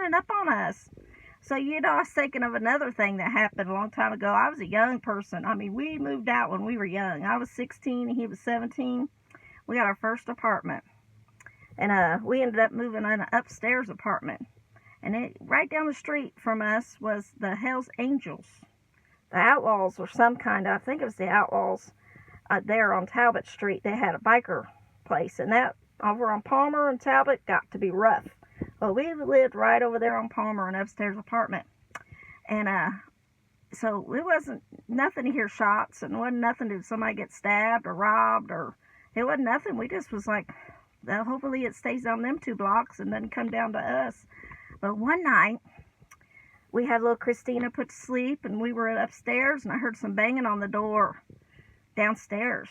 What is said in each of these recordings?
running up on us. So, I was thinking of another thing that happened a long time ago. I was a young person. I mean, we moved out when we were young. I was 16 and he was 17. We got our first apartment. And we ended up moving in an upstairs apartment. And right down the street from us was the Hells Angels. The Outlaws or some kind of, I think it was the Outlaws, there on Talbot Street. They had a biker place. And that over on Palmer and Talbot got to be rough. Well, we lived right over there on Palmer, an upstairs apartment. And so it wasn't nothing to hear shots, and wasn't nothing to somebody get stabbed or robbed, or it wasn't nothing. We just was like, well, hopefully it stays on them 2 blocks and doesn't come down to us. But one night, we had little Christina put to sleep, and we were upstairs, and I heard some banging on the door downstairs.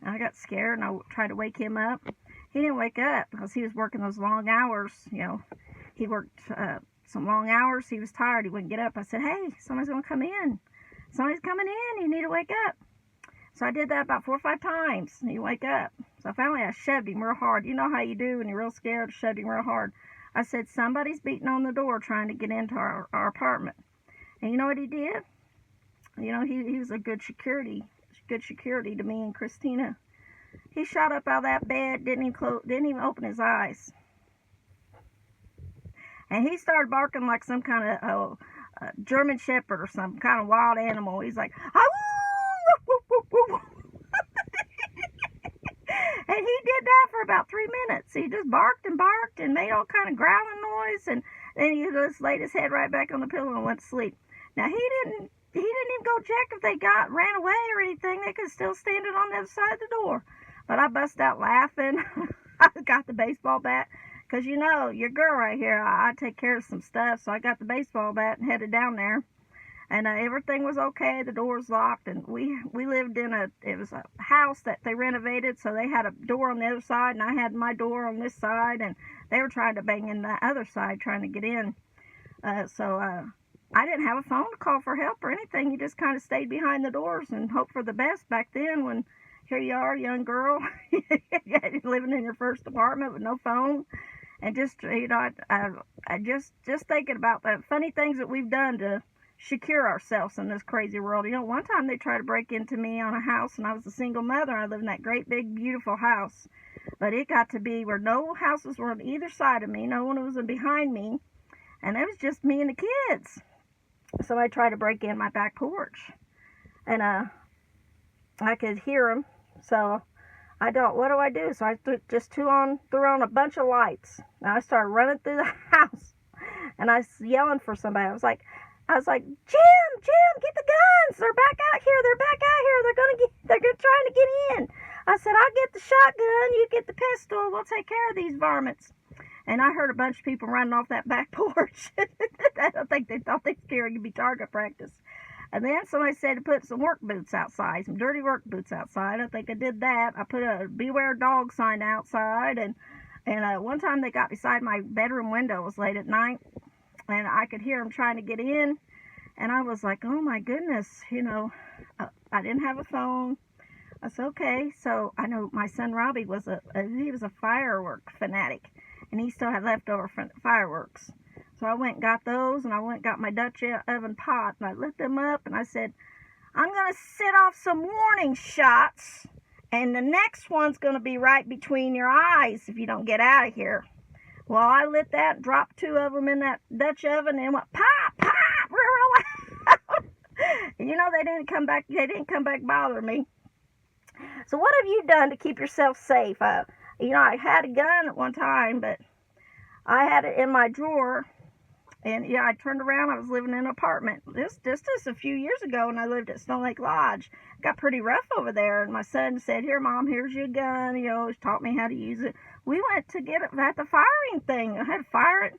And I got scared, and I tried to wake him up. He didn't wake up because he was working those long hours. He worked some long hours. He was tired. He wouldn't get up. I said, hey, somebody's going to come in. Somebody's coming in. You need to wake up. So I did that about 4 or 5 times. And he wake up. So finally I shoved him real hard. You know how you do when you're real scared? I shoved him real hard. I said, somebody's beating on the door trying to get into our apartment. And you know what he did? He was a good security to me and Christina. He shot up out of that bed, didn't even open his eyes. And he started barking like some kind of German Shepherd or some kind of wild animal. He's like, and he did that for about 3 minutes. He just barked and made all kind of growling noise, and then he just laid his head right back on the pillow and went to sleep. Now he didn't even go check if they ran away or anything. They could still standing on the other side of the door. But I bust out laughing. I got the baseball bat. Because, your girl right here, I take care of some stuff. So I got the baseball bat and headed down there. And everything was okay. The door was locked. And we lived it was a house that they renovated. So they had a door on the other side. And I had my door on this side. And they were trying to bang in the other side, trying to get in. So I didn't have a phone to call for help or anything. You just kind of stayed behind the doors and hoped for the best back then when... Here you are, young girl, living in your first apartment with no phone, and just, I just thinking about the funny things that we've done to secure ourselves in this crazy world. One time they tried to break into me on a house, and I was a single mother. I lived in that great, big, beautiful house, but it got to be where no houses were on either side of me, no one was behind me, and it was just me and the kids. So I tried to break in my back porch, and I could hear them. So what do I do? So I just threw on a bunch of lights. And I started running through the house. And I was yelling for somebody. I was like, Jim, get the guns. They're back out here. They're trying to get in. I said, I'll get the shotgun. You get the pistol. We'll take care of these varmints. And I heard a bunch of people running off that back porch. I think they thought they'd scare you to be target practice. And then somebody said to put some work boots outside, some dirty work boots outside. I think I did that. I put a beware dog sign outside. And one time they got beside my bedroom window. It was late at night. And I could hear them trying to get in. And I was like, oh my goodness, I didn't have a phone. I said, okay. So I know my son Robbie was a firework fanatic. And he still had leftover fireworks. So I went and got those, and I went and got my Dutch oven pot, and I lit them up, and I said, I'm going to set off some warning shots, and the next one's going to be right between your eyes if you don't get out of here. Well, I lit that, dropped 2 of them in that Dutch oven, and went pop, pop, real loud. And they didn't come back bothering me. So what have you done to keep yourself safe? I had a gun at one time, but I had it in my drawer. And I turned around. I was living in an apartment. This a few years ago, and I lived at Stone Lake Lodge. It got pretty rough over there. And my son said, "Here, Mom, here's your gun." He always taught me how to use it. We went to get it at the firing thing. I had to fire it.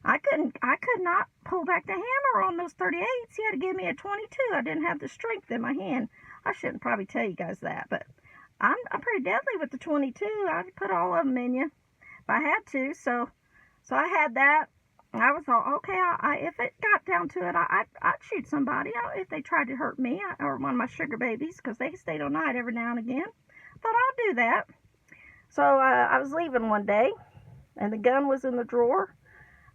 I could not pull back the hammer on those 38s. He had to give me a 22. I didn't have the strength in my hand. I shouldn't probably tell you guys that, but I'm pretty deadly with the 22. I'd put all of them in you if I had to. So I had that. I was all, okay, if it got down to it, I'd shoot somebody if they tried to hurt me or one of my sugar babies, because they stayed all night every now and again. I thought I'll do that. So I was leaving one day, and the gun was in the drawer,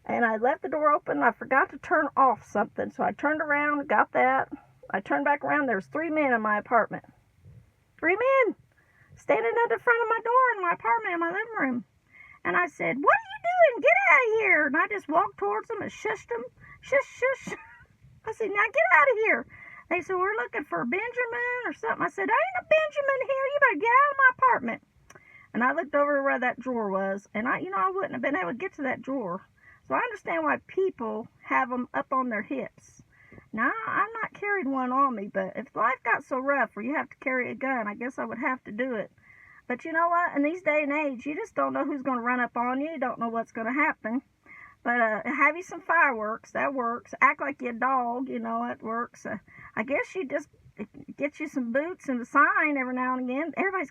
And I left the door open, and I forgot to turn off something. So I turned around, got that. I turned back around. There was 3 men in my apartment. 3 men standing at the front of my door in my apartment in my living room. And I said, "What are you doing? Get out of here." And I just walked towards them and shushed them. Shush, shush. I said, "Now get out of here." They said, "We're looking for Benjamin or something." I said, "There ain't a Benjamin here. You better get out of my apartment." And I looked over where that drawer was. And I wouldn't have been able to get to that drawer. So I understand why people have them up on their hips. Now, I'm not carrying one on me, but if life got so rough where you have to carry a gun, I guess I would have to do it. But you know what? In these day and age, you just don't know who's going to run up on you. You don't know what's going to happen. But have you some fireworks. That works. Act like you're a dog. It works. I guess you just get you some boots and a sign every now and again. Everybody's